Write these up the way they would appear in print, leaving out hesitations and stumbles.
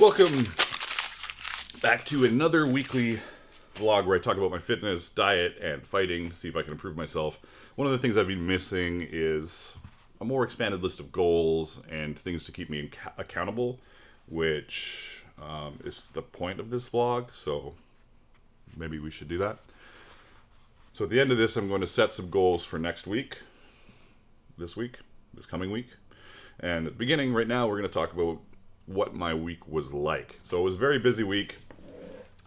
Welcome back to another weekly vlog where I talk about my fitness, diet, and fighting, see if I can improve myself. One of the things I've been missing is a more expanded list of goals and things to keep me accountable, which is the point of this vlog, so maybe we should do that. So at the end of this, I'm going to set some goals for next week, this coming week. And at the beginning, right now, we're going to talk about what my week was like. So it was a very busy week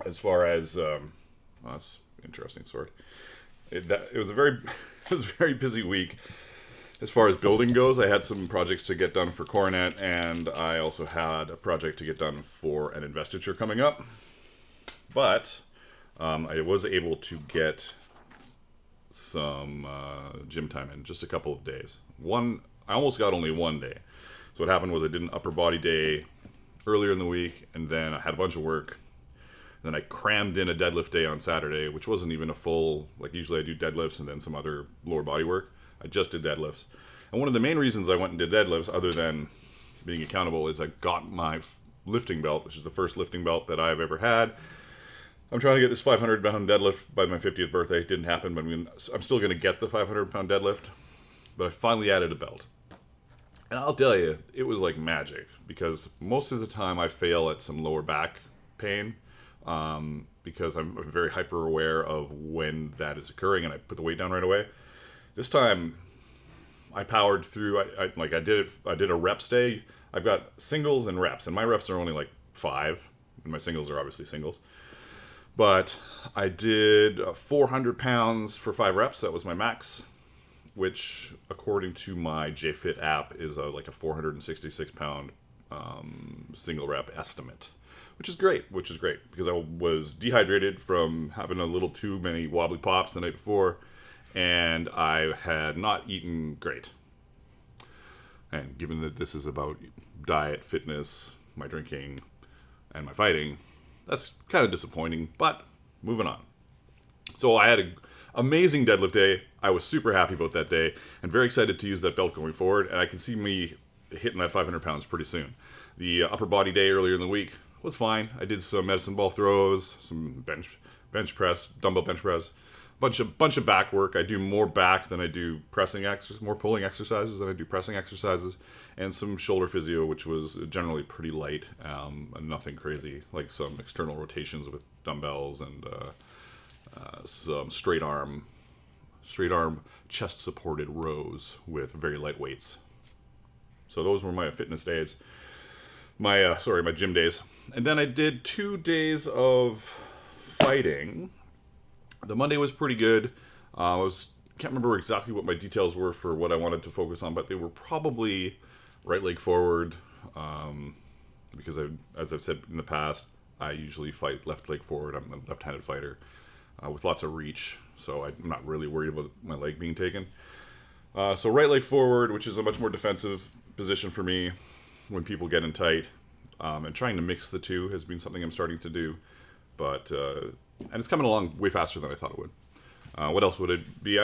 as far as, that's interesting, sorry. It was a very busy week as far as building goes. I had some projects to get done for Coronet, and I also had a project to get done for an investiture coming up. But I was able to get some gym time in just a couple of days. I almost got only one day. So what happened was I did an upper body day earlier in the week, and then I had a bunch of work. Then I crammed in a deadlift day on Saturday, which wasn't even a full, like usually I do deadlifts and then some other lower body work. I just did deadlifts. And one of the main reasons I went and did deadlifts, other than being accountable, is I got my lifting belt, which is the first lifting belt that I've ever had. I'm trying to get this 500-pound deadlift by my 50th birthday. It didn't happen, but I'm still going to get the 500-pound deadlift. But I finally added a belt. And I'll tell you, it was like magic, because most of the time I fail at some lower back pain, because I'm very hyper aware of when that is occurring, and I put the weight down right away. This time I powered through. I did a reps day. I've got singles and reps, and my reps are only like 5, and my singles are obviously singles. But I did 400 pounds for 5 reps. That was my max, which according to my JFit app is like a 466 pound single rep estimate, which is great because I was dehydrated from having a little too many wobbly pops the night before, and I had not eaten great. And given that this is about diet, fitness, my drinking, and my fighting, that's kind of disappointing, but moving on. So I had an amazing deadlift day. I was super happy about that day and very excited to use that belt going forward, and I can see me hitting that 500 pounds pretty soon. The upper body day earlier in the week was fine. I did some medicine ball throws, some bench press, dumbbell bench press, bunch of back work. I do more back than I do more pulling exercises than I do pressing exercises, and some shoulder physio, which was generally pretty light, nothing crazy, like some external rotations with dumbbells and some straight arm chest supported rows with very light weights. So those were my fitness days, my gym days. And then I did 2 days of fighting. The Monday was pretty good. Can't remember exactly what my details were for what I wanted to focus on, but they were probably right leg forward, because as I've said in the past, I usually fight left leg forward. I'm a left-handed fighter with lots of reach, so I'm not really worried about my leg being taken. So right leg forward, which is a much more defensive position for me when people get in tight, and trying to mix the two has been something I'm starting to do, but and it's coming along way faster than I thought it would. What else would it be?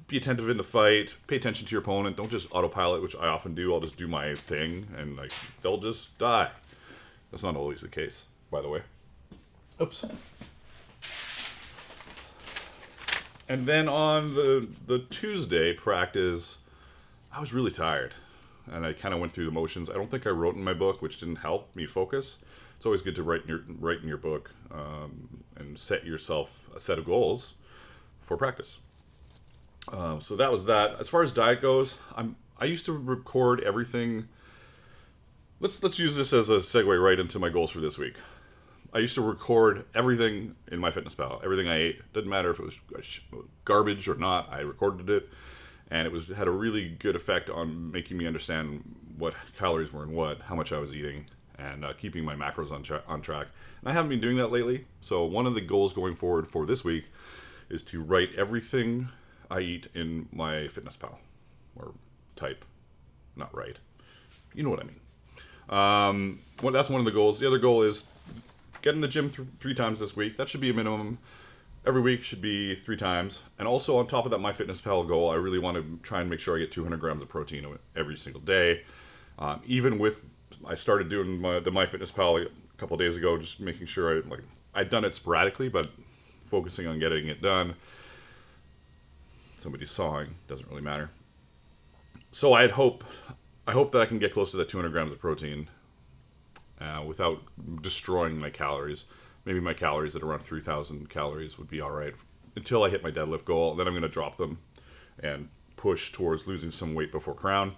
Be attentive in the fight. Pay attention to your opponent. Don't just autopilot, which I often do. I'll just do my thing, and they'll just die. That's not always the case, by the way. Oops. And then on the Tuesday practice, I was really tired, and I kind of went through the motions. I don't think I wrote in my book, which didn't help me focus. It's always good to write in your book, and set yourself a set of goals for practice. So that was that. As far as diet goes, I used to record everything. Let's use this as a segue right into my goals for this week. I used to record everything in MyFitnessPal, everything I ate. Didn't matter if it was garbage or not, I recorded it. And it had a really good effect on making me understand what calories were in what, how much I was eating, and keeping my macros on track. And I haven't been doing that lately. So one of the goals going forward for this week is to write everything I eat in MyFitnessPal. Or type, not write. You know what I mean. Well, that's one of the goals. The other goal is get in the gym 3 times this week. That should be a minimum. Every week should be 3 times. And also on top of that MyFitnessPal goal, I really want to try and make sure I get 200 grams of protein every single day. Even with I started doing the MyFitnessPal a couple days ago, just making sure I'd done it sporadically, but focusing on getting it done. Somebody's sawing, doesn't really matter. So I hope that I can get close to that 200 grams of protein without destroying my calories. Maybe my calories at around 3,000 calories would be all right until I hit my deadlift goal. Then I'm going to drop them and push towards losing some weight before Crown.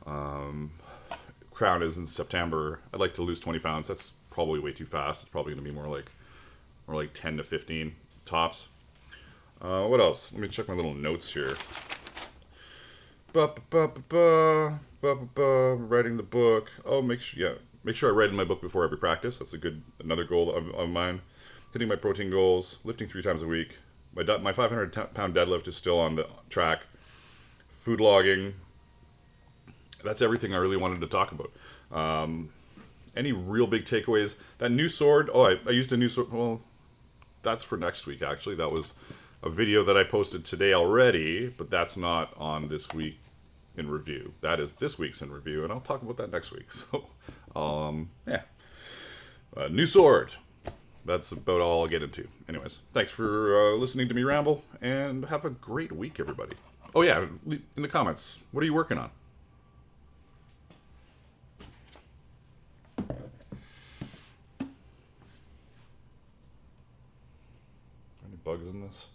Crown is in September. I'd like to lose 20 pounds. That's probably way too fast. It's probably going to be more like 10 to 15 tops. What else? Let me check my little notes here. Writing the book. Oh, make sure I write in my book before every practice. That's another goal of mine. Hitting my protein goals, lifting 3 times a week. My 500 pound deadlift is still on the track. Food logging. That's everything I really wanted to talk about. Any real big takeaways? That new sword. Oh, I used a new sword. Well, that's for next week, actually. That was a video that I posted today already, but that's not on this week in review. That is this week's in review, and I'll talk about that next week. So, yeah. New sword. That's about all I'll get into. Anyways, thanks for listening to me ramble, and have a great week, everybody. Oh, yeah, in the comments, what are you working on? Any bugs in this?